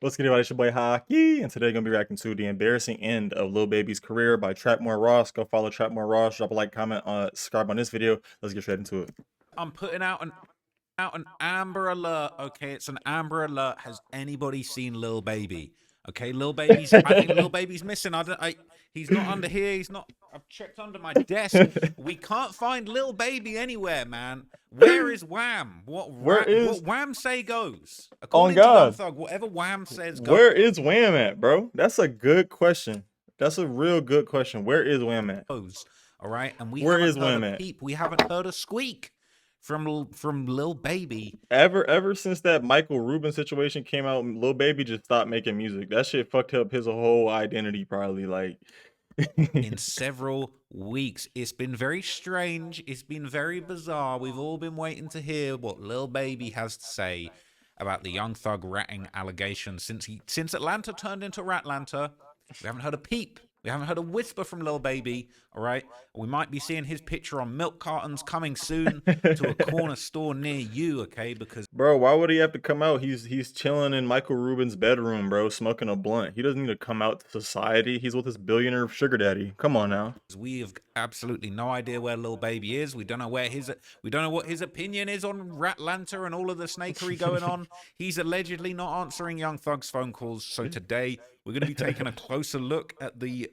What's good, everybody? It's your boy Hockey, and today I'm gonna be reacting to the embarrassing end of Lil Baby's career by Trapmore Ross. Go follow Trapmore Ross, drop a like, comment, subscribe on this video. Let's get straight into it. I'm putting out an amber alert. Okay, it's an amber alert. Has anybody seen Lil Baby? Okay, Lil Baby's. I think Lil Baby's missing. I don't. He's not under here. He's not. I've checked under my desk. We can't find Lil Baby anywhere, man. Where is Wham? Where is What Wham say goes? on According to Young God? Thug, whatever Wham says goes. Where is Wham at, bro? That's a good question. That's a real good question. Where is Wham at? All right, and we Where haven't is heard Wham a at? peep. We haven't heard a squeak from Lil Baby. Ever since that Michael Rubin situation came out, Lil Baby just stopped making music. That shit fucked up his whole identity, probably. Like, In several weeks. It's been very strange. It's been very bizarre. We've all been waiting to hear what Lil Baby has to say about the Young Thug ratting allegations since Atlanta turned into Ratlanta. We haven't heard a peep. We haven't heard a whisper from Lil Baby. All right, we might be seeing his picture on milk cartons coming soon to a corner store near you. Okay, because bro, why would he have to come out? He's chilling in Michael Rubin's bedroom, bro, smoking a blunt. He doesn't need to come out to society. He's with his billionaire sugar daddy. Come on now. we have absolutely no idea where Lil Baby is. We don't know we don't know what his opinion is on Ratlanta and all of the snakery going on. He's allegedly not answering Young Thug's phone calls. So today we're going to be taking a closer look at the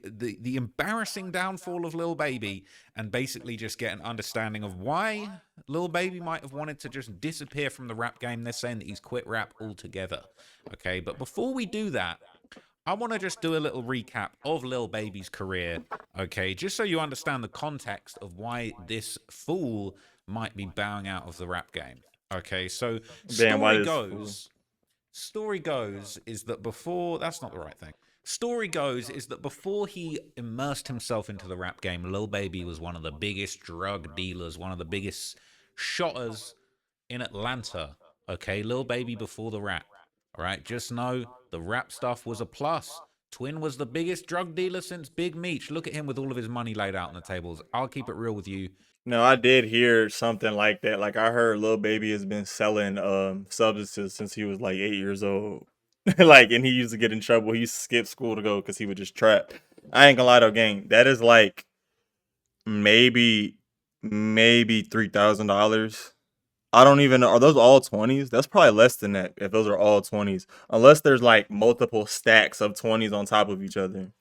embarrassing downfall of Lil Baby and basically just get an understanding of why Lil Baby might have wanted to just disappear from the rap game. They're saying that he's quit rap altogether. Okay, but before we do that, I want to just do a little recap of Lil Baby's career, okay? Just so you understand the context of why this fool might be bowing out of the rap game. Okay, so Damn, why story this fool? goes, story goes is that before that's not the right thing. Story goes is that before he immersed himself into the rap game, Lil Baby was one of the biggest drug dealers, one of the biggest shotters in Atlanta. Okay, Lil Baby before the rap. All right, just know the rap stuff was a plus. Twin was the biggest drug dealer since Big Meech. Look at him with all of his money laid out on the tables. I'll keep it real with you. No, I did hear something like that. Like I heard Lil Baby has been selling substances since he was like 8 years old. Like, and he used to get in trouble. He used to skip school to go because he would just trap. I ain't gonna lie though, gang. That is like maybe $3,000. I don't even know. Are those all 20s? That's probably less than that if those are all 20s. Unless there's like multiple stacks of 20s on top of each other.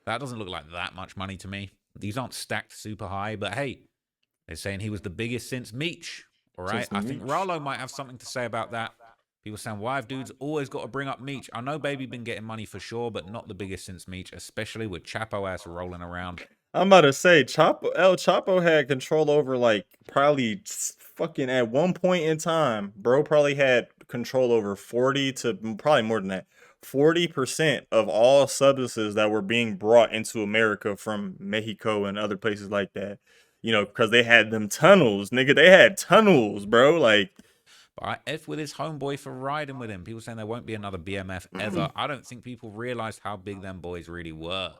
That doesn't look like that much money to me. These aren't stacked super high, but hey, they're saying he was the biggest since Meech. All right, Since I think Meech. Rallo might have something to say about that. People saying, why have dudes always got to bring up Meech? I know Baby been getting money for sure, but not the biggest since Meech, especially with Chapo ass rolling around. I'm about to say El Chapo had control over like probably fucking at one point in time, bro probably had control over 40 to probably more than that. 40% of all substances that were being brought into America from Mexico and other places like that. You know, because they had them tunnels, nigga. They had tunnels, bro. Like, But I F with his homeboy for riding with him. People saying there won't be another BMF ever. I don't think people realized how big them boys really were.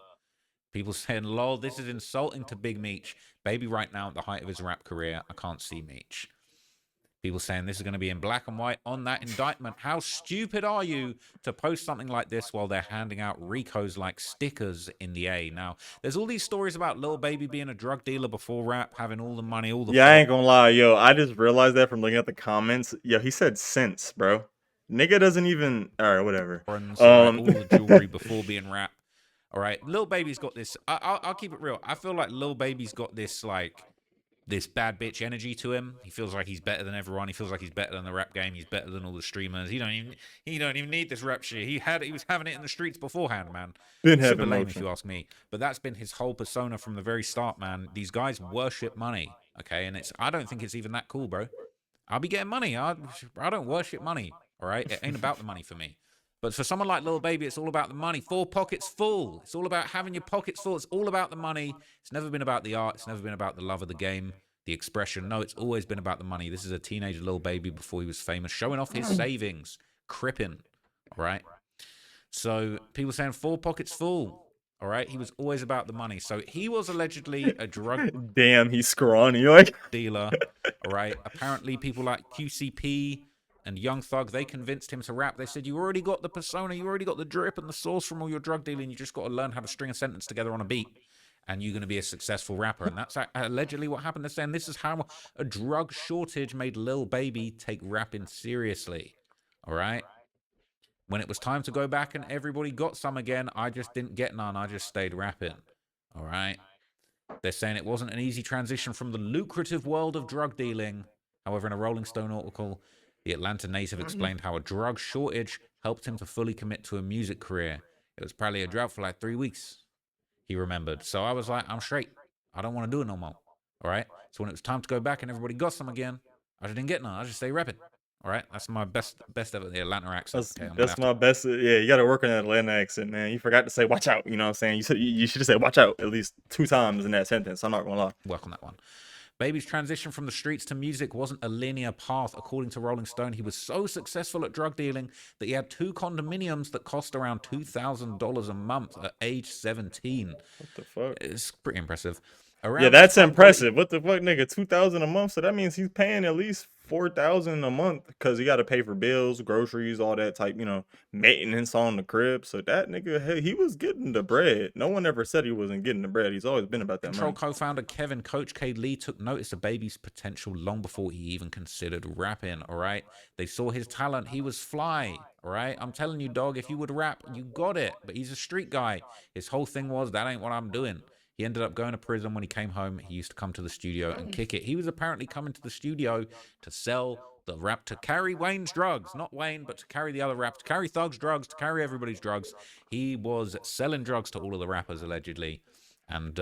People saying, lol, this is insulting to Big Meech. Baby right now at the height of his rap career, I can't see Meech. People saying this is going to be in black and white on that indictment. How stupid are you to post something like this while they're handing out Ricos like stickers in the A? Now, there's all these stories about Lil Baby being a drug dealer before rap, having all the money, all the yeah, I ain't gonna lie, yo. I just realized that from looking at the comments. Yo, he said cents, bro. Nigga doesn't even. All right, whatever. foreigns, all right, all the jewelry before being rap. All right, Lil Baby's got this. I'll keep it real. I feel like Lil Baby's got this like this bad bitch energy to him. He feels like he's better than everyone. He feels like he's better than the rap game. He's better than all the streamers. He don't even need this rap shit. He was having it in the streets beforehand, man. Been Super having lame if motion. you ask me. But that's been his whole persona from the very start, man. These guys worship money, okay? And I don't think it's even that cool, bro. I'll be getting money. I don't worship money, all right? It ain't about the money for me. But for someone like Lil Baby, it's all about the money. 4 pockets full. It's all about having your pockets full. It's all about the money. It's never been about the art. It's never been about the love of the game, the expression. No, it's always been about the money. This is a teenage Lil Baby before he was famous, showing off his savings, crippin', all right? So people saying 4 pockets full. All right, he was always about the money. So he was allegedly a drug Damn, he's scrawny. Like, dealer. All right, apparently people like QCP and Young Thug, they convinced him to rap. They said, you already got the persona, you already got the drip and the source from all your drug dealing. You just got to learn how to string a sentence together on a beat, and you're going to be a successful rapper. And that's allegedly what happened. They're saying this is how a drug shortage made Lil Baby take rapping seriously. All right. When it was time to go back and everybody got some again, I just didn't get none. I just stayed rapping. All right. They're saying it wasn't an easy transition from the lucrative world of drug dealing. However, in a Rolling Stone article, the Atlanta native explained how a drug shortage helped him to fully commit to a music career. It was probably a drought for like 3 weeks, he remembered. So I was like, I'm straight. I don't want to do it no more. All right. So when it was time to go back and everybody got some again, I just didn't get none. I just stay rapping. All right. That's my best ever the Atlanta accent. Okay. I'm gonna That's have my to. best. Yeah, you got to work on that Atlanta accent, man. You forgot to say "watch out." You know what I'm saying? You should have said "watch out" at least 2 times in that sentence. I'm not gonna lie. Work on that one. Baby's transition from the streets to music wasn't a linear path. According to Rolling Stone, he was so successful at drug dealing that he had 2 condominiums that cost around $2,000 a month at age 17. What the fuck? It's pretty impressive. Yeah, Around this that's time, impressive. What the fuck, nigga? 2,000 a month. So that means he's paying at least 4,000 a month because he got to pay for bills, groceries, all that type, maintenance on the crib. So that nigga, hey, he was getting the bread. No one ever said he wasn't getting the bread. He's always been about that Control money. co-founder Kevin Coach K. Lee took notice of Baby's potential long before he even considered rapping, all right? They saw his talent. He was fly, all right? I'm telling you, dog, if you would rap, you got it. But he's a street guy. His whole thing was, that ain't what I'm doing. He ended up going to prison. When he came home, he used to come to the studio and kick it. He was apparently coming to the studio to sell the rap, to carry Wayne's drugs. Not Wayne, but to carry the other rap, to carry Thug's drugs, to carry everybody's drugs. He was selling drugs to all of the rappers, allegedly. And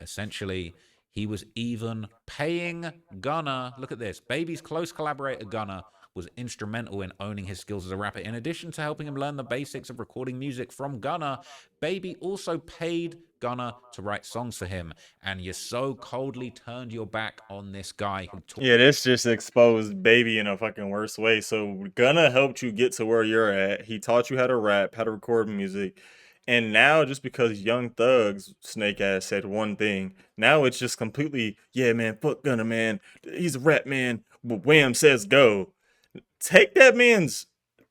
essentially, he was even paying Gunna. Look at this. Baby's close collaborator, Gunna, was instrumental in owning his skills as a rapper. In addition to helping him learn the basics of recording music from Gunna, Baby also paid Gunna to write songs for him. And you so coldly turned your back on this guy who taught. Yeah, this just exposed Baby in a fucking worse way. So Gunna helped you get to where you're at. He taught you how to rap, how to record music. And now just because Young Thug's snake ass said one thing, now it's just completely, yeah, man, fuck Gunna, man. He's a rap man. But Wham says go. Take that man's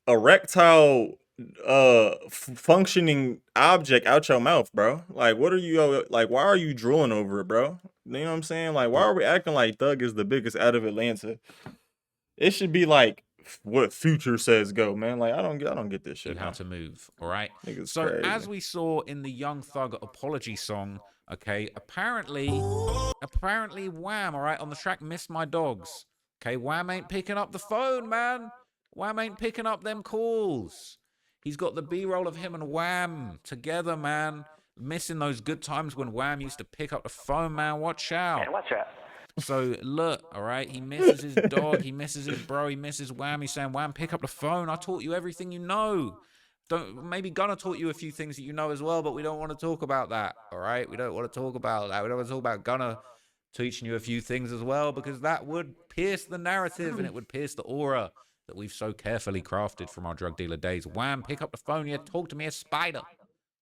erectile functioning object out your mouth, bro. Like, what are you like? Why are you drooling over it, bro? You know what I'm saying? Like, why are we acting like Thug is the biggest out of Atlanta? It should be like what Future says go, man. Like, I don't get this shit. How to move, all right? Niggas So crazy. as we saw in the Young Thug apology song, okay, apparently Wham, all right, on the track Miss My Dogs, okay, Wham ain't picking up the phone, man. Wham ain't picking up them calls. He's got the B-roll of him and Wham together, man, missing those good times when Wham used to pick up the phone, man. Watch out. Man, watch out. So look, all right, he misses his dog, he misses his bro, he misses Wham. He's saying, Wham, pick up the phone. I taught you everything you know. Maybe Gunna taught you a few things that you know as well, but we don't want to talk about that. All right, we don't want to talk about that. We don't want to talk about Gunna teaching you a few things as well, because that would pierce the narrative and it would pierce the aura that we've so carefully crafted from our drug dealer days. Wham, pick up the phone. Yeah, talk to me, a spider.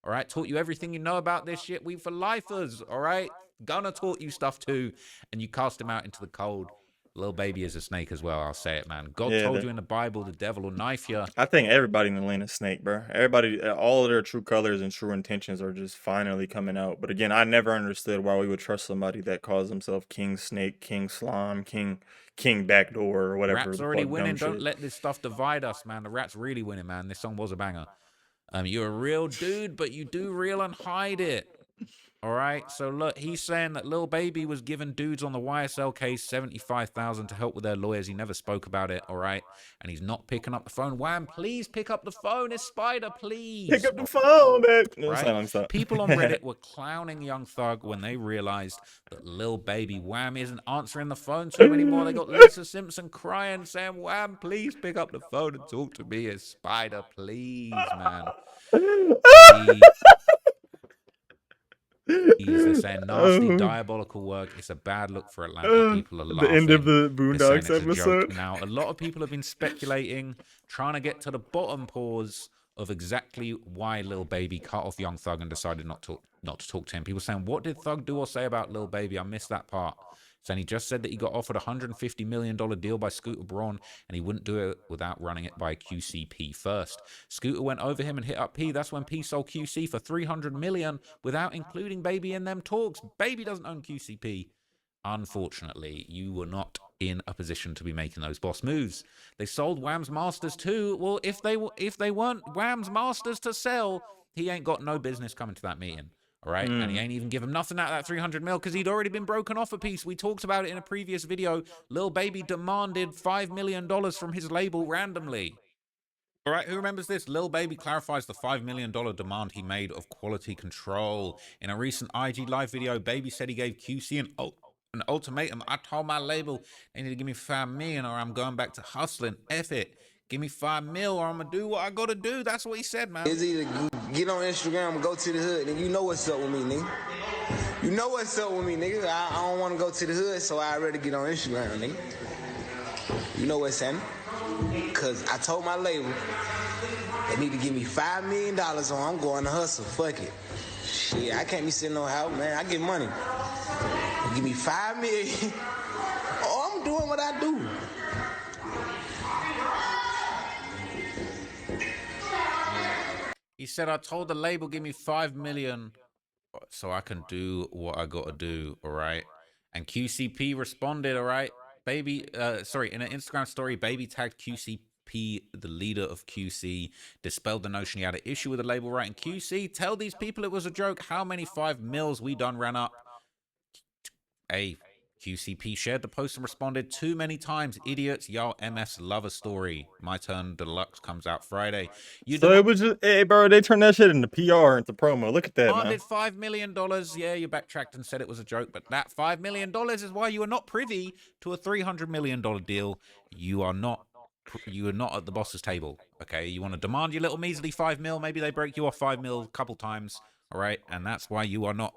All right, taught you everything you know about this shit. We for lifers. All right. Gunna taught you stuff too, and you cast him out into the cold. Lil Baby is a snake as well. I'll say it, man. God told you in the Bible the devil will knife you. I think everybody in Atlanta's snake, bro. Everybody, all of their true colors and true intentions are just finally coming out. But again, I never understood why we would trust somebody that calls himself King Snake, King Slime, King Backdoor, or whatever. Rat's already winning. Don't let this stuff divide us, man. The Rat's really winning, man. This song was a banger. You're a real dude, but you do real and hide it. All right, so look, he's saying that Lil Baby was giving dudes on the YSL case $75,000 to help with their lawyers. He never spoke about it, all right? And he's not picking up the phone. Wham, please pick up the phone. It's Spider, please. Pick up the phone, man. Right? People on Reddit were clowning Young Thug when they realized that Lil Baby Wham isn't answering the phone to him anymore. They got Lisa Simpson crying, saying, Wham, please pick up the phone and talk to me. It's Spider, please, man. They're saying nasty, diabolical work. It's a bad look for Atlanta. People are laughing. The end of the Boondocks episode. Now, a lot of people have been speculating, trying to get to the bottom pause of exactly why Lil Baby cut off Young Thug and decided not to talk to him. People saying, what did Thug do or say about Lil Baby? I missed that part. saying he just said that he got offered a $150 million deal by Scooter Braun and he wouldn't do it without running it by QCP first. Scooter went over him and hit up P. That's when P sold QC for $300 million without including Baby in them talks. Baby doesn't own QCP. Unfortunately, you were not in a position to be making those boss moves. They sold Wham's Masters too. Well, if they weren't Wham's Masters to sell, he ain't got no business coming to that meeting. All right. And he ain't even give him nothing out of that 300 mil because he'd already been broken off a piece. We talked about it in a previous video. Lil Baby demanded $5 million from his label randomly. All right, who remembers this? Lil Baby clarifies the $5 million demand he made of quality control. In a recent IG Live video, Baby said he gave QC an ultimatum. I told my label they need to give me $5 million or I'm going back to hustling. F it. Give me $5 million or I'm going to do what I got to do. That's what he said, man. It's either get on Instagram and go to the hood, and you know what's up with me, nigga. You know what's up with me, nigga. I don't want to go to the hood, so I'd rather get on Instagram, nigga. You know what's happening? Because I told my label they need to give me $5 million or I'm going to hustle. Fuck it. Shit, I can't be sitting on house, man. I get money. Give me $5 million or I'm doing what I do. He said, I told the label, give me $5 million so I can do what I got to do, all right? And QCP responded, all right? Baby, in an Instagram story, Baby tagged QCP, the leader of QC, dispelled the notion he had an issue with the label, right? And QC, tell these people it was a joke. How many 5 mils we done ran up? Hey, QCP shared the post and responded, too many times, idiots, y'all MS love a story. My Turn Deluxe comes out Friday. So it was just, hey, bro, they turned that shit into PR, into promo. Look at that, man. Demanded $5 million. Yeah, you backtracked and said it was a joke, but that $5 million is why you are not privy to a $300 million deal. You are not at the boss's table, okay? You want to demand your little measly 5 mil. Maybe they break you off 5 mil a couple times, all right? And that's why you're not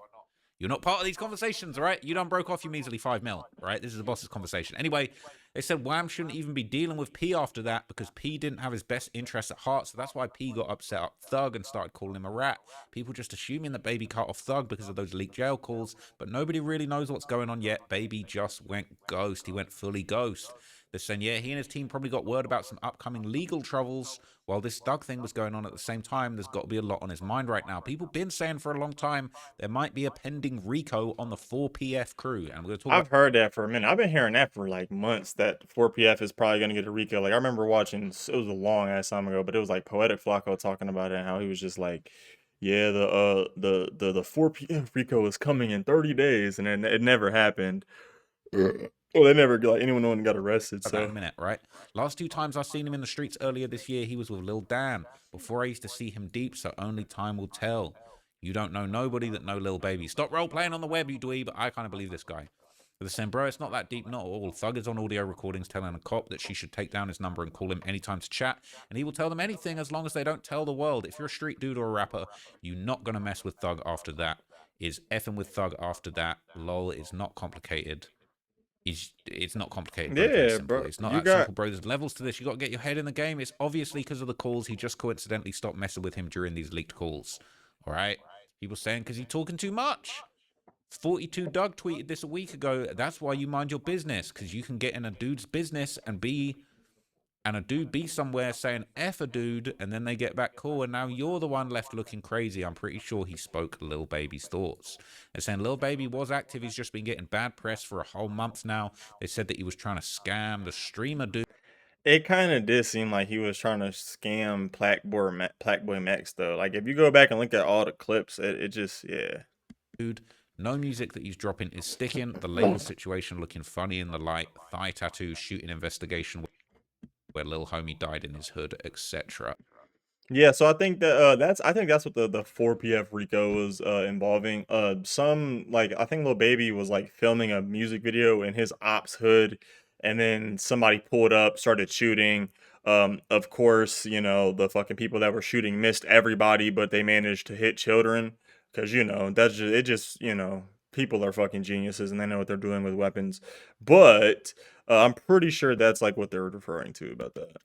part of these conversations, all right? You done broke off your measly 5 mil, all right? This is the boss's conversation. Anyway, they said Wham shouldn't even be dealing with P after that because P didn't have his best interests at heart, so that's why P got upset at Thug and started calling him a rat. People just assuming that Baby cut off Thug because of those leaked jail calls, but nobody really knows what's going on yet. Baby just went ghost. He went fully ghost. They're saying, yeah, he and his team probably got word about some upcoming legal troubles while this Thug thing was going on at the same time. There's got to be a lot on his mind right now. People been saying for a long time there might be a pending RICO on the 4PF crew. And we're going to talk I've heard that for a minute. I've been hearing that for like months, that 4PF is probably going to get a RICO. Like, I remember watching, it was a long ass time ago, but it was like Poetic Flacco talking about it and how he was just like, yeah, the 4PF RICO is coming in 30 days, and then it never happened. Well, they never, like, anyone got arrested. So in a minute, right? Last 2 times I've seen him in the streets earlier this year, he was with Lil Dan. Before I used to see him deep, so only time will tell. You don't know nobody that know Lil Baby. Stop role playing on the web, you dweeb. I kind of believe this guy. They're saying, bro, it's not that deep, not at all. Thug is on audio recordings telling a cop that she should take down his number and call him anytime to chat, and he will tell them anything as long as they don't tell the world. If you're a street dude or a rapper, you're not going to mess with Thug after that. Is effing with Thug after that. Lol, is not complicated. It's not complicated, bro. yeah, Simple. bro, It's not you that got simple, bro. There's levels to this. You got to get your head in the game. It's obviously because of the calls. He just coincidentally stopped messing with him during these leaked calls. All right? People saying because he's talking too much. 42 Doug tweeted this a week ago. That's why you mind your business, because you can get in a dude's business and a dude be somewhere saying F a dude, and then they get back cool, and now you're the one left looking crazy. I'm pretty sure he spoke Lil Baby's thoughts. They're saying Lil Baby was active. He's just been getting bad press for a whole month now. They said that he was trying to scam the streamer dude. it kind of did seem like he was trying to scam Plackboy Max, though. Like, if you go back and look at all the clips, it just, yeah. Dude, no music that he's dropping is sticking. The label situation looking funny in the light. Thigh tattoo, shooting investigation where Lil Homie died in his hood, etc. Yeah, so I think that I think that's what the 4PF RICO was involving. Some, like, I think Lil Baby was like filming a music video in his ops hood, and then somebody pulled up, started shooting. Of course, you know, the fucking people that were shooting missed everybody, but they managed to hit children, because, you know, you know, people are fucking geniuses and they know what they're doing with weapons. But I'm pretty sure that's like what they're referring to about that.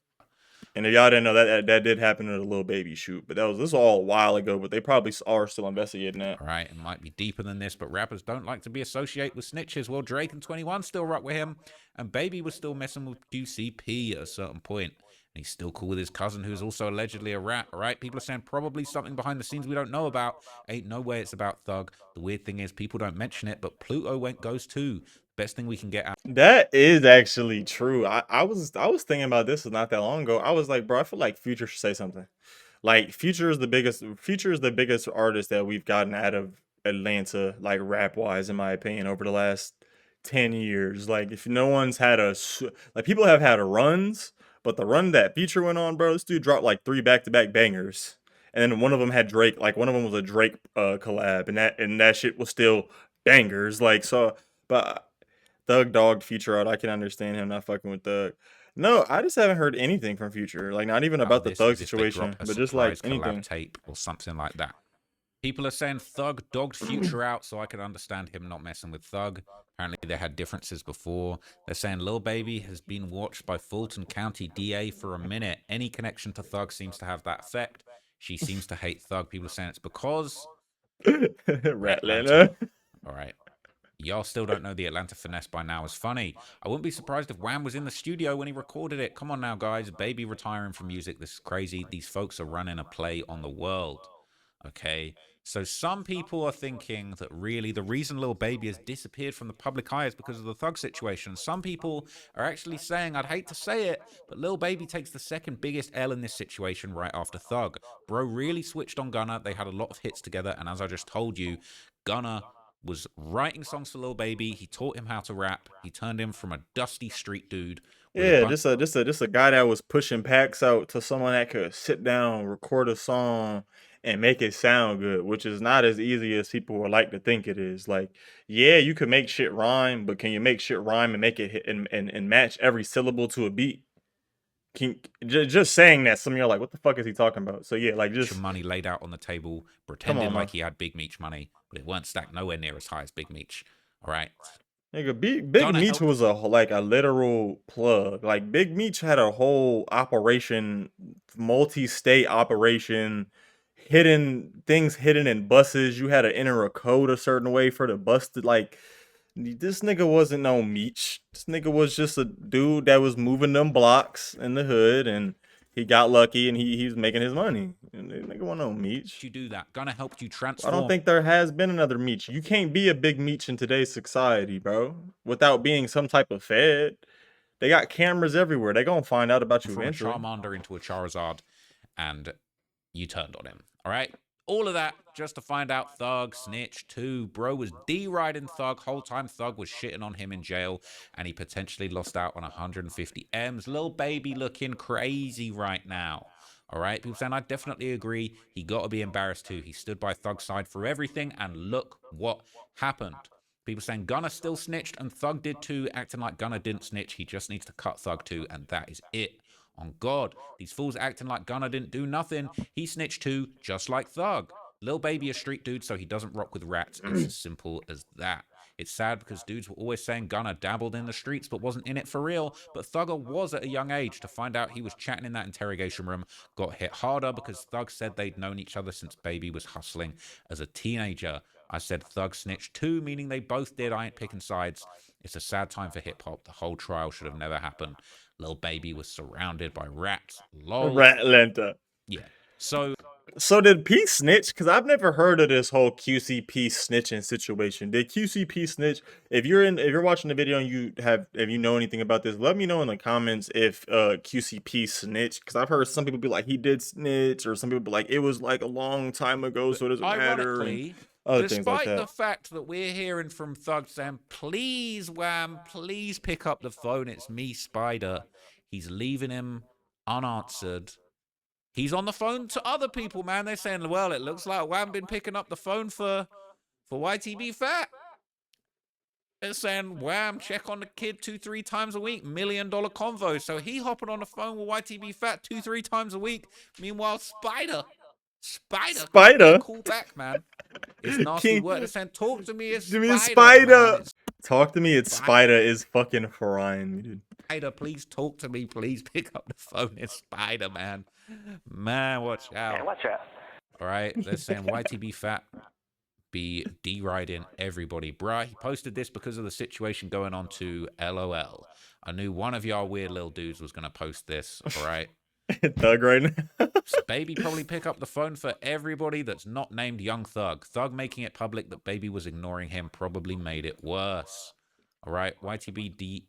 And if y'all didn't know that did happen at a Lil Baby shoot, but this was all a while ago. But they probably are still investigating that. All right, it might be deeper than this, but rappers don't like to be associated with snitches. Well, Drake and 21 still rock with him, and Baby was still messing with QCP at a certain point. And he's still cool with his cousin, who's also allegedly a rat. All right, people are saying probably something behind the scenes we don't know about. Ain't no way it's about Thug. The weird thing is people don't mention it, but Pluto went ghost too. Best thing we can get out. That is actually true. I was thinking about this not that long ago. I was like, bro, I feel like Future should say something. Like Future is the biggest artist that we've gotten out of Atlanta, like rap wise, in my opinion, over the last 10 years. Like if no one's had like people have had runs, but the run that Future went on, bro, this dude dropped like 3 back-to-back bangers. And then one of them had Drake, like one of them was a Drake collab, and that shit was still bangers. Like so, but Thug dogged Future out. I can understand him not fucking with Thug. No, I just haven't heard anything from Future. Like not even about the Thug situation, but just like anything. Tape or something like that. People are saying Thug dogged Future out, so I can understand him not messing with Thug. Apparently, they had differences before. They're saying Lil Baby has been watched by Fulton County DA for a minute. Any connection to Thug seems to have that effect. She seems to hate Thug. People are saying it's because Ratlanta. All right. Y'all still don't know the Atlanta finesse by now is funny. I wouldn't be surprised if Wham was in the studio when he recorded it. Come on now, guys. Baby retiring from music. This is crazy. These folks are running a play on the world. Okay? So some people are thinking that really the reason Lil Baby has disappeared from the public eye is because of the Thug situation. Some people are actually saying, I'd hate to say it, but Lil Baby takes the second biggest L in this situation right after Thug. Bro really switched on Gunna. They had a lot of hits together. And as I just told you, Gunna was writing songs for Lil Baby. He taught him how to rap. He turned him from a dusty street dude. Yeah, just a guy that was pushing packs out to someone that could sit down, record a song, and make it sound good, which is not as easy as people would like to think it is. Like, yeah, you can make shit rhyme, but can you make shit rhyme and make it hit and match every syllable to a beat? Just saying that, some of you are like, what the fuck is he talking about? So yeah, like just money laid out on the table, pretending like he had Big Meech money, but it weren't stacked nowhere near as high as Big Meech. All right. Nigga, Big Meech was a literal plug. Like Big Meech had a whole operation, multi-state operation, hidden in buses. You had to enter a code a certain way for the bus to like. This nigga wasn't no Meech. This nigga was just a dude that was moving them blocks in the hood, and he got lucky, and he was making his money. And nigga wasn't no Meech. You do that. Gonna help you transform. I don't think there has been another Meech. You can't be a big Meech in today's society, bro, without being some type of fed. They got cameras everywhere. They gonna find out about you eventually. From a Charmander into a Charizard, and you turned on him. All right. All of that just to find out Thug snitched too. Bro was deriding Thug. Whole time Thug was shitting on him in jail, and he potentially lost out on 150 M's. Lil Baby looking crazy right now. All right, people saying I definitely agree. He got to be embarrassed too. He stood by Thug's side for everything, and look what happened. People saying Gunna still snitched, and Thug did too, acting like Gunna didn't snitch. He just needs to cut Thug too, and that is it. On God, these fools acting like Gunna didn't do nothing. He snitched too, just like Thug. Lil Baby a street dude, so he doesn't rock with rats. It's as simple as that. It's sad because dudes were always saying Gunna dabbled in the streets but wasn't in it for real. But Thugger was at a young age. To find out he was chatting in that interrogation room got hit harder because Thug said they'd known each other since Baby was hustling as a teenager. I said Thug snitched too, meaning they both did. I ain't picking sides. It's a sad time for hip-hop. The whole trial should have never happened. Lil Baby was surrounded by rats. Lol. Ratlanta. Yeah. So did P snitch? Because I've never heard of this whole QCP snitching situation. Did QCP snitch? If you're watching the video and if you know anything about this, let me know in the comments if QCP snitched. Because I've heard some people be like he did snitch, or some people be like it was like a long time ago, so it doesn't matter. And other things like that. Despite the fact that we're hearing from Thug saying, please, Wham, please pick up the phone. It's me, Spider. He's leaving him unanswered. He's on the phone to other people, man. They're saying, well, it looks like Wham been picking up the phone for YTB Fat. They're saying, Wham, check on the kid 2-3 times a week. $1 million convo. So he hopping on the phone with YTB Fat 2-3 times a week. Meanwhile, Spider. Call back, man. It's nasty word. They're saying, talk to me as Spider. Talk to me, it's Spider is fucking frying me, dude. Spider, please talk to me. Please pick up the phone. It's Spider, man. Man, watch out. Man, watch out. All right, they're saying YTB Fat be deriding everybody. Bruh, he posted this because of the situation going on to LOL. I knew one of y'all weird little dudes was going to post this, all right? Thug right now. So Baby probably pick up the phone for everybody that's not named Young Thug. Thug making it public that Baby was ignoring him probably made it worse. All right, YTBBD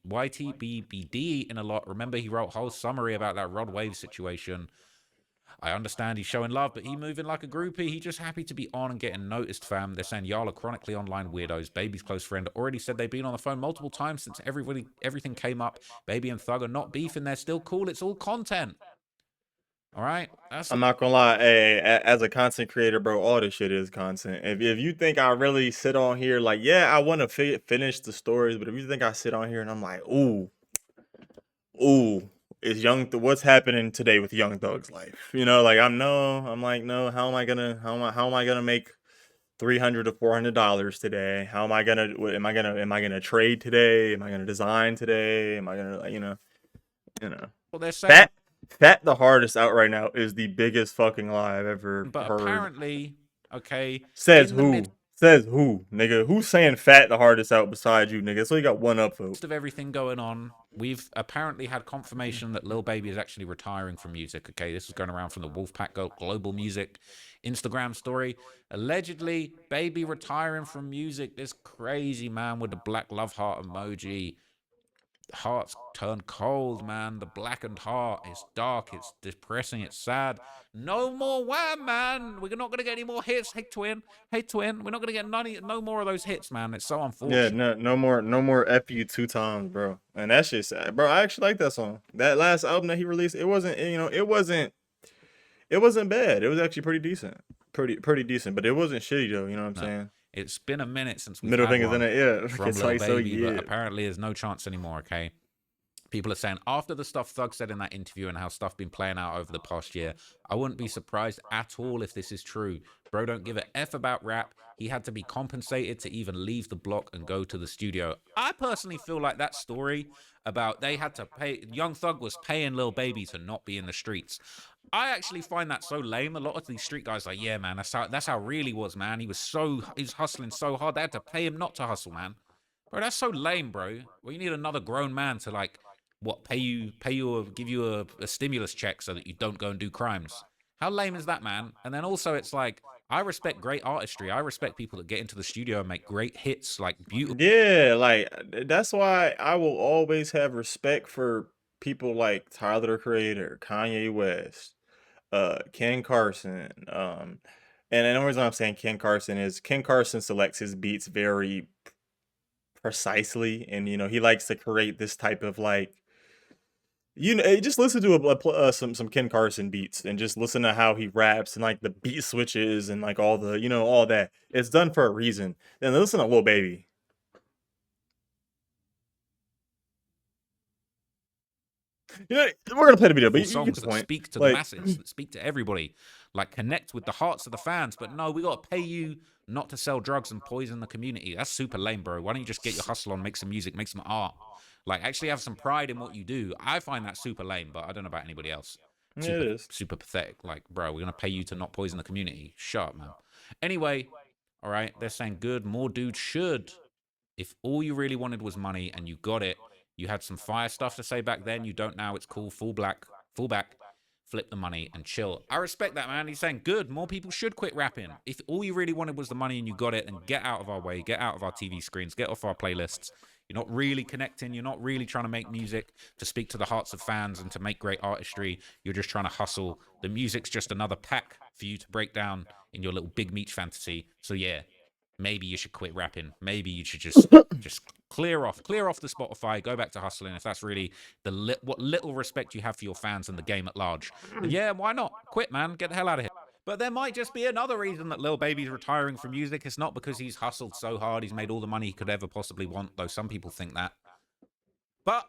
in a lot. Remember, he wrote a whole summary about that Rod Wave situation. I understand he's showing love, but he moving like a groupie. He just happy to be on and getting noticed, fam. They're saying y'all are chronically online weirdos. Baby's close friend already said they've been on the phone multiple times since everything came up. Baby and Thug are not beefing. They're still cool. It's all content. All right? I'm not gonna lie. Hey, as a content creator, bro, all this shit is content. If you think I really sit on here, like, yeah, I want to finish the stories, but if you think I sit on here and I'm like, ooh, is what's happening today with Young Thug's life? You know, like I'm like, no, how am I gonna make $300 to $400 today? How am I gonna trade today? Am I gonna design today? Am I gonna, you know? Well, they're saying Fat the hardest out right now is the biggest fucking lie I've ever but heard. apparently, okay. Says who? Says who, nigga? Who's saying Fat the hardest out besides you, nigga? So you got one up vote. Of everything going on, we've apparently had confirmation that Lil Baby is actually retiring from music. Okay, this is going around from the Wolfpack Global Music Instagram story. Allegedly, Baby retiring from music. This crazy man with the black love heart emoji. Hearts turn cold, man. The blackened heart. It's dark. It's depressing. It's sad. No more Wham, man. We're not gonna get any more hits. Hey twin. We're not gonna get no more of those hits, man. It's so unfortunate. Yeah, no more F you 2 times, bro. And that shit's sad, bro. I actually like that song. That last album that he released, it wasn't bad. It was actually pretty decent. Pretty decent, but it wasn't shitty though. You know what I'm saying? It's been a minute since we've middle had fingers one in it, yeah. from It's Lil like, Baby, so, yeah. but apparently there's no chance anymore, okay? People are saying, after the stuff Thug said in that interview and how stuff been playing out over the past year, I wouldn't be surprised at all if this is true. Bro don't give a F about rap. He had to be compensated to even leave the block and go to the studio. I personally feel like that story about they had to pay, Young Thug was paying Lil Baby to not be in the streets. I actually find that so lame. A lot of these street guys are like, yeah, man, that's how it really was, man. He was hustling so hard. They had to pay him not to hustle, man. Bro, that's so lame, bro. Well, you need another grown man to, like, what, pay you or give you a stimulus check so that you don't go and do crimes. How lame is that, man? And then also it's like, I respect great artistry. I respect people that get into the studio and make great hits, like beautiful. Yeah, like that's why I will always have respect for people like Tyler the Creator, Kanye West, Ken Carson. And the reason I'm saying Ken Carson selects his beats very precisely, and he likes to create this type of, like, just listen to some Ken Carson beats and just listen to how he raps and, like, the beat switches and, like, all the all that. It's done for a reason. Then listen to Lil Baby. We're gonna play the video, but you songs get the that point. speak to the masses, that speak to everybody, like connect with the hearts of the fans. But no, we gotta pay you not to sell drugs and poison the community. That's super lame, bro. Why don't you just get your hustle on, make some music, make some art, like actually have some pride in what you do? I find that super lame, but I don't know about anybody else. It is super pathetic. Like, bro, we're gonna pay you to not poison the community. Shut up, man. Anyway, all right, they're saying good, more dudes should. If all you really wanted was money and you got it, you had some fire stuff to say back then, you don't now, it's cool, fall back, flip the money and chill. I respect that, man. He's saying good, more people should quit rapping. If all you really wanted was the money and you got it, then get out of our way, get out of our TV screens, get off our playlists. You're not really connecting, you're not really trying to make music to speak to the hearts of fans and to make great artistry. You're just trying to hustle. The music's just another pack for you to break down in your little Big Meech fantasy. So yeah, maybe you should quit rapping. Maybe you should just clear off the Spotify, go back to hustling if that's really what little respect you have for your fans and the game at large. And yeah, why not? Quit, man. Get the hell out of here. But there might just be another reason that Lil Baby's retiring from music. It's not because he's hustled so hard, he's made all the money he could ever possibly want, though some people think that. But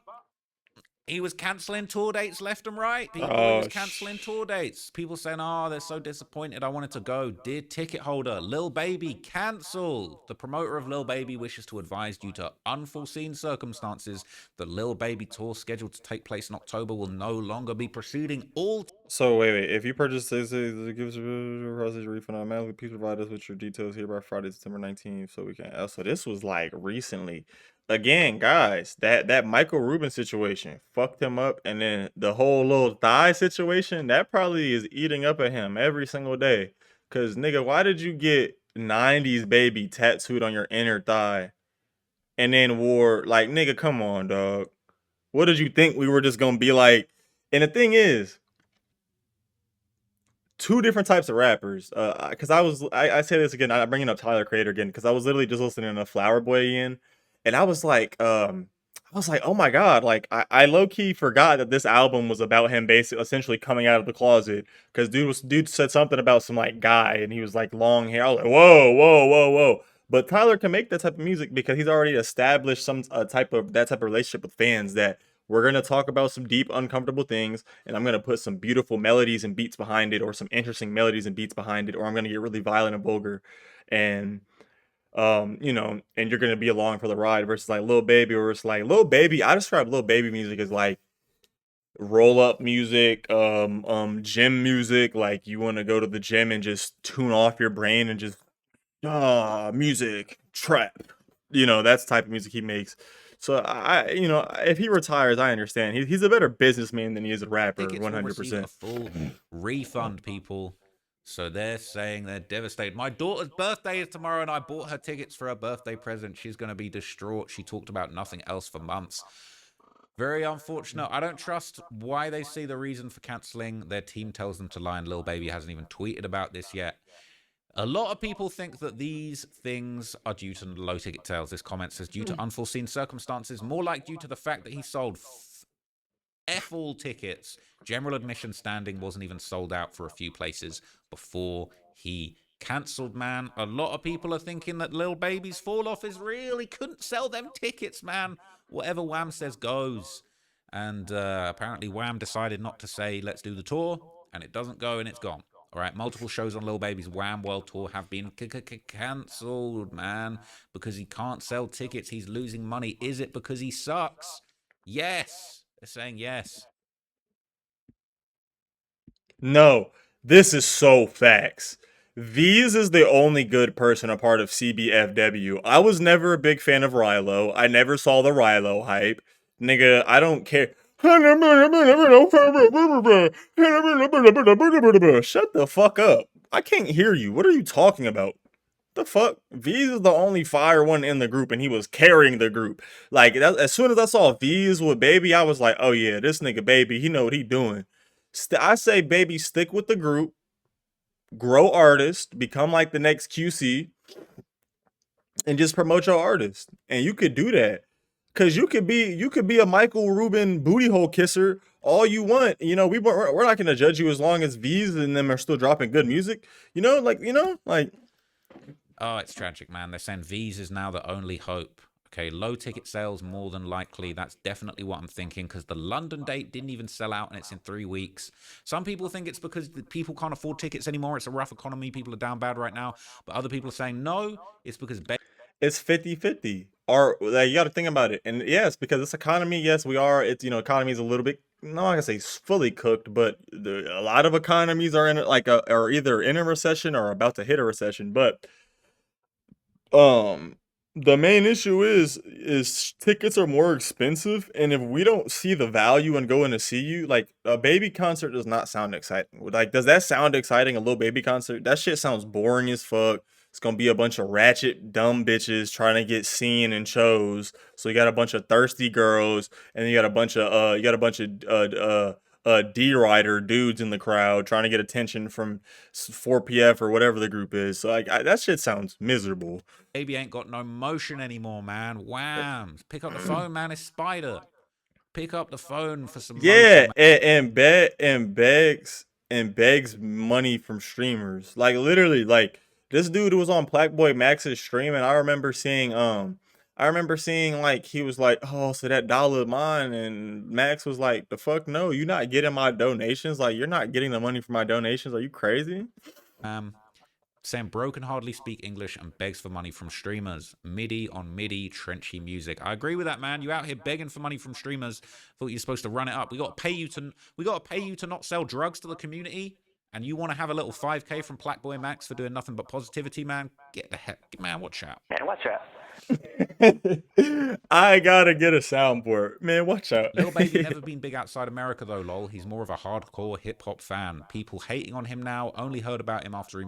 He was canceling tour dates left and right. He was canceling tour dates. People saying, "Oh, they're so disappointed. I wanted to go." Dear ticket holder, Lil Baby cancel. The promoter of Lil Baby wishes to advise, due to unforeseen circumstances, the Lil Baby tour scheduled to take place in October will no longer be proceeding. All So wait. If you purchase this, it gives a process refund automatically. Please provide us with your details here by Friday, September 19th, so we can. So this was like recently. Again, guys, that Michael Rubin situation fucked him up, and then the whole little thigh situation that probably is eating up at him every single day. Cause nigga, why did you get '90s baby tattooed on your inner thigh, and then wore like nigga? Come on, dog. What did you think we were just gonna be like? And the thing is, two different types of rappers. Because I say this again. I'm bringing up Tyler Creator again because I was literally just listening to Flower Boy again, and I was like, oh my god, like I low key forgot that this album was about him basically essentially coming out of the closet because dude said something about some like guy and he was like long hair. I was like, whoa, whoa, whoa, whoa. But Tyler can make that type of music because he's already established some type of relationship with fans that we're going to talk about some deep, uncomfortable things, and I'm going to put some beautiful melodies and beats behind it, or some interesting melodies and beats behind it, or I'm going to get really violent and vulgar. And, and you're going to be along for the ride versus like Lil Baby, or it's like Lil Baby. I describe Lil Baby music as like roll up music, gym music. Like you want to go to the gym and just tune off your brain and just music, trap. That's the type of music he makes. So if he retires, I understand. He's a better businessman than he is a rapper, tickets will receive a 100%. full refund, people. So they're saying they're devastated. My daughter's birthday is tomorrow, and I bought her tickets for her birthday present. She's going to be distraught. She talked about nothing else for months. Very unfortunate. I don't trust why they see the reason for cancelling. Their team tells them to lie, and Lil Baby hasn't even tweeted about this yet. A lot of people think that these things are due to low ticket sales. This comment says due to unforeseen circumstances, more like due to the fact that he sold F all tickets. General admission standing wasn't even sold out for a few places before he cancelled, man. A lot of people are thinking that Lil Baby's fall off is real. He couldn't sell them tickets, man. Whatever Wham says goes. And apparently Wham decided not to say, let's do the tour, and it doesn't go, and it's gone. All right, multiple shows on Lil Baby's Wham World Tour have been cancelled, man, because he can't sell tickets. He's losing money. Is it because he sucks? Yes. They're saying yes. No, this is so facts. V's is the only good person a part of CBFW. I was never a big fan of Rilo. I never saw the Rilo hype. Nigga, I don't care. Shut the fuck up. I can't hear you. What are you talking about? The fuck? V's is the only fire one in the group, and he was carrying the group. Like, as soon as I saw V's with Baby, I was like, oh yeah, this nigga Baby, he know what he doing. I say, Baby, stick with the group, grow artist, become like the next QC, and just promote your artist. And you could do that. Cause you could be a Michael Rubin booty hole kisser all you want. We're not gonna judge you as long as V's and them are still dropping good music. Oh, it's tragic, man. They're saying V's is now the only hope. Okay, low ticket sales more than likely. That's definitely what I'm thinking, because the London date didn't even sell out and it's in 3 weeks. Some people think it's because the people can't afford tickets anymore. It's a rough economy. People are down bad right now. But other people are saying no, it's because it's 50-50. Or like, you got to think about it. And yes, because this economy, yes, we are. It's economy is a little bit, I'm not gonna say fully cooked, but a lot of economies are are either in a recession or about to hit a recession. But the main issue is tickets are more expensive, and if we don't see the value in going to see you, like a Baby concert does not sound exciting. Like, does that sound exciting? A Lil Baby concert? That shit sounds boring as fuck. It's gonna be a bunch of ratchet dumb bitches trying to get seen in shows. So you got a bunch of thirsty girls, and you got a bunch of D-rider dudes in the crowd trying to get attention from 4PF or whatever the group is. So like, that shit sounds miserable. Baby ain't got no motion anymore, man. Wham! Pick up the phone, man. It's Spider. Pick up the phone for some Yeah, motion, and begs money from streamers. Like literally, like this dude was on Black Boy Max's stream, and I I remember seeing like he was like, "Oh, so that dollar mine," and Max was like, "The fuck no, you're not getting my donations. Like you're not getting the money for my donations. Are you crazy?" Saying bro can hardly speak English and begs for money from streamers. MIDI on MIDI, trenchy music. I agree with that, man. You out here begging for money from streamers. Thought you're supposed to run it up. We gotta pay you to not sell drugs to the community. And you want to have a little 5K from Blackboy Max for doing nothing but positivity, man? Get the heck, man. Watch out. Man, watch out. I gotta get a soundboard, man. Watch out. Lil Baby never been big outside America though, lol. He's more of a hardcore hip hop fan. People hating on him now. Only heard about him after he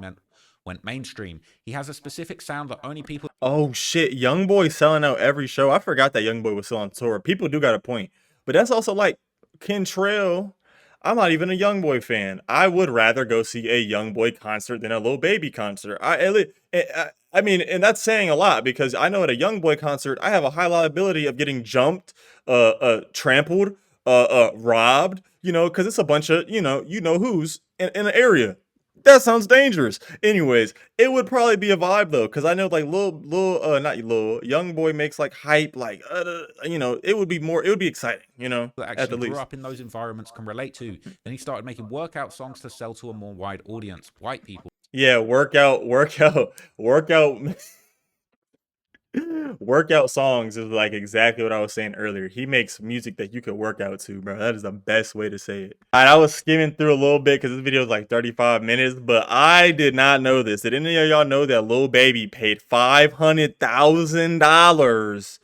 went mainstream. He has a specific sound that only people. Oh shit, YoungBoy selling out every show. I forgot that YoungBoy was still on tour. People do got a point, but that's also like Kentrell. I'm not even a YoungBoy fan. I would rather go see a YoungBoy concert than a Lil Baby concert. I mean, and that's saying a lot because I know at a YoungBoy concert, I have a high liability of getting jumped, trampled, robbed. You know, because it's a bunch of you know who's in the area. That sounds dangerous. Anyways, it would probably be a vibe though, because I know like not Lil YoungBoy makes like hype, like you know, it would be exciting, you know, that at the actually grew least. up in those environments can relate to. Then he started making workout songs to sell to a more wide audience. White people. Yeah, workout. Workout songs is like exactly what I was saying earlier. He makes music that you could work out to, bro. That is the best way to say it. Alright, I was skimming through a little bit because this video is like 35 minutes, but I did not know this. Did any of y'all know that Lil Baby paid $500,000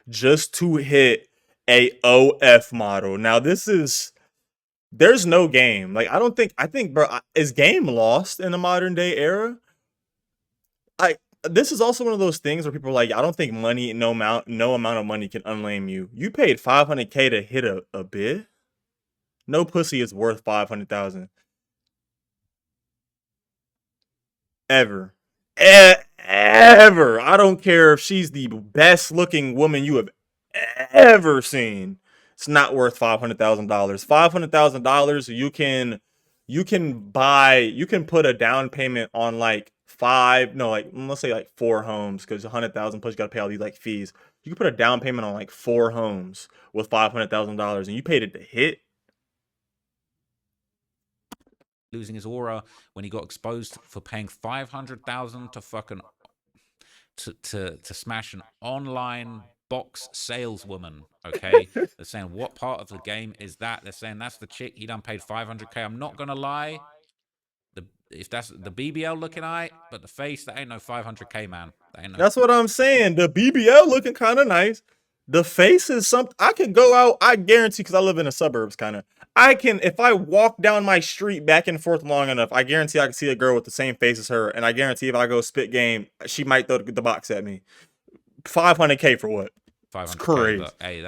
just to hit a OF model? Now there's no game. Like I think, bro, is game lost in the modern day era? This is also one of those things where people are like, I don't think money, no amount of money can unlame you. You paid 500K to hit a bid. No pussy is worth 500,000 ever, ever. I don't care if she's the best looking woman you have ever seen. It's not worth $500,000. $500,000 you can put a down payment on like let's say like 4 homes, because 100,000 plus you gotta pay all these like fees. You can put a down payment on like 4 homes with $500,000 and you paid it to hit. Losing his aura when he got exposed for paying 500,000 to fucking to smash an online box saleswoman. Okay, they're saying what part of the game is that? They're saying that's the chick he done paid 500K. I'm not gonna lie. If that's the BBL looking eye, but the face, that ain't no 500K, man. That ain't no. That's what I'm saying. The BBL looking kind of nice. The face is something I could go out. I guarantee, because I live in the suburbs, kind of. I can, if I walk down my street back and forth long enough, I guarantee I can see a girl with the same face as her, and I guarantee if I go spit game, she might throw the box at me. 500K for what? 500K. It's crazy. But, hey,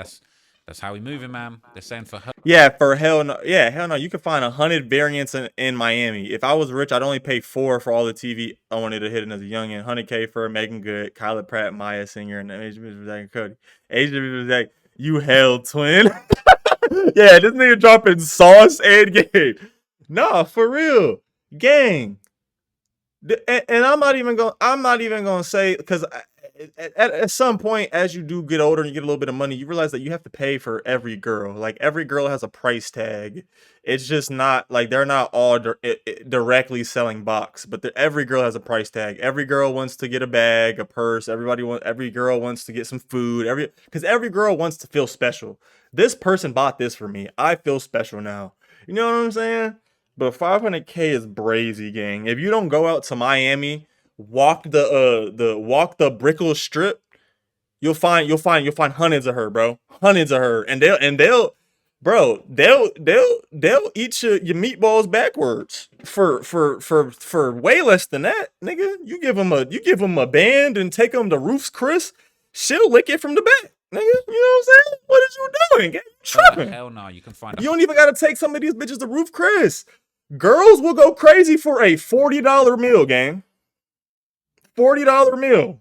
that's how we moving, man. They're saying for her. Yeah, for hell no. Yeah, hell no. You can find 100 variants in Miami. If I was rich, I'd only pay 4 for all the TV I wanted to hit as a youngin. 100K for Megan Good, Kyla Pratt, Maya Singer, and Asia Cody. Asia was like, you hell twin. Yeah, this nigga dropping sauce and game. Nah, for real, gang. And I'm not even gonna say, because at some point, as you do get older and you get a little bit of money, you realize that you have to pay for every girl. Like every girl has a price tag. It's just not like they're not all directly selling box, but every girl has a price tag. Every girl wants to get a bag, a purse. Every girl wants to get some food. Because every girl wants to feel special. This person bought this for me. I feel special now. You know what I'm saying? But 500K is brazy, gang. If you don't go out to Miami, walk the Brickell Strip, you'll find hundreds of her, bro. Hundreds of her, and they'll eat your meatballs backwards for way less than that, nigga. You give them a band and take them to Roof's Chris, she'll lick it from the back. Nigga, you know what I'm saying? What is you doing? Gang? You tripping? Hell no, you can find. You don't even gotta take some of these bitches to Roof Chris. Girls will go crazy for a $40 meal, gang. $40 meal.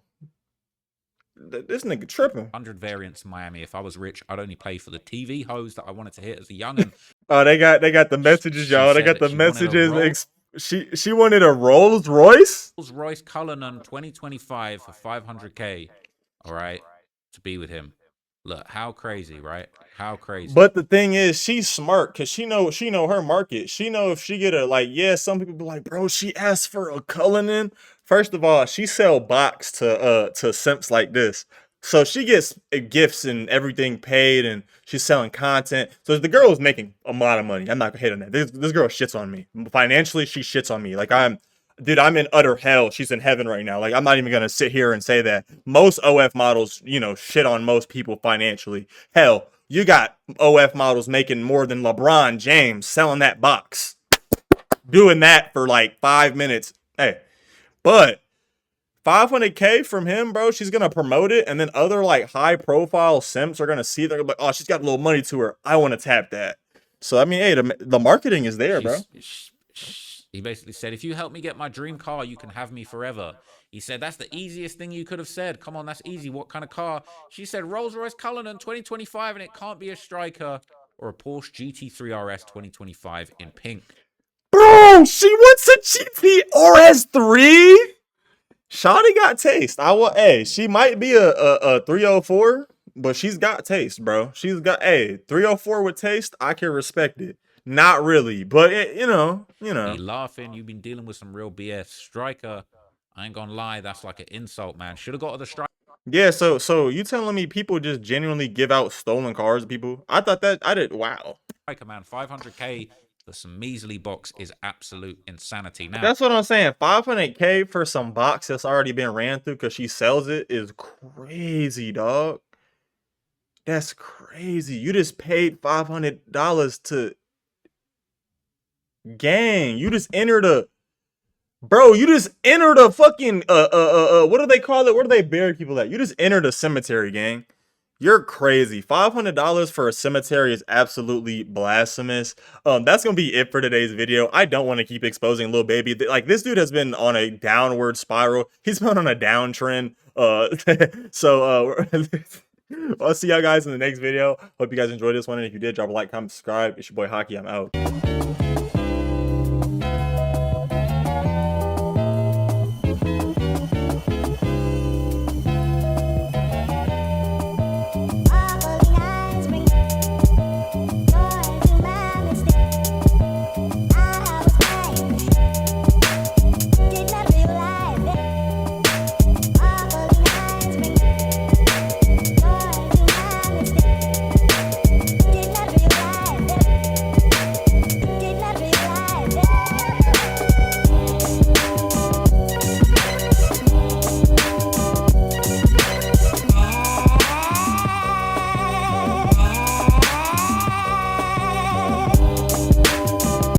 This nigga tripping. 100 variants in Miami. If I was rich, I'd only pay for the TV hose that I wanted to hit as a youngin. Oh, they got the messages, y'all. They got the messages. She wanted a Rolls Royce. Rolls Royce Cullinan 2025 for 500K. All right. to be with him. Look, how crazy, right? How crazy. But the thing is, she's smart because she know her market. She know if she get a like, yeah, some people be like, bro, she asked for a Cullinan. First of all, she sell box to simps like this. So she gets gifts and everything paid, and she's selling content. So the girl is making a lot of money. I'm not gonna hate on that. This girl shits on me financially. She shits on me. Like dude, I'm in utter hell. She's in heaven right now. Like I'm not even gonna sit here and say that. Most OF models, shit on most people financially. Hell, you got OF models making more than LeBron James selling that box, doing that for like 5 minutes. Hey, but 500K from him, bro, she's gonna promote it, and then other like high profile simps are gonna see, they're gonna be like, oh, she's got a little money to her, I want to tap that. So I mean, hey, the marketing is there, bro. He basically said, if you help me get my dream car, you can have me forever. He said, that's the easiest thing you could have said. Come on, that's easy. What kind of car? She said, Rolls-Royce Cullinan 2025, and it can't be a Striker or a Porsche GT3 RS 2025 in pink. Bro, she wants a GT RS3? Shawty got taste. Hey, she might be a 304, but she's got taste, bro. She's got, 304 with taste, I can respect it. Not really, but you know. He laughing. You've been dealing with some real BS. Striker, I ain't gonna lie, that's like an insult, man. Should have got to the Striker. Yeah, so you telling me people just genuinely give out stolen cars to people? I thought that I did. Wow. Striker, man, 500K for some measly box is absolute insanity. Now that's what I'm saying. 500K for some box that's already been ran through because she sells it is crazy, dog. That's crazy. You just paid $500 to gang. You just entered a fucking what do they call it? Where do they bury people at? You just entered a cemetery, gang. You're crazy. $500 for a cemetery is absolutely blasphemous. That's gonna be it for today's video. I don't want to keep exposing Lil Baby. Like, this dude has been on a downward spiral. He's been on a downtrend. So I'll see y'all guys in the next video. Hope you guys enjoyed this one. And if you did, drop a like, comment, subscribe. It's your boy Haki. I'm out.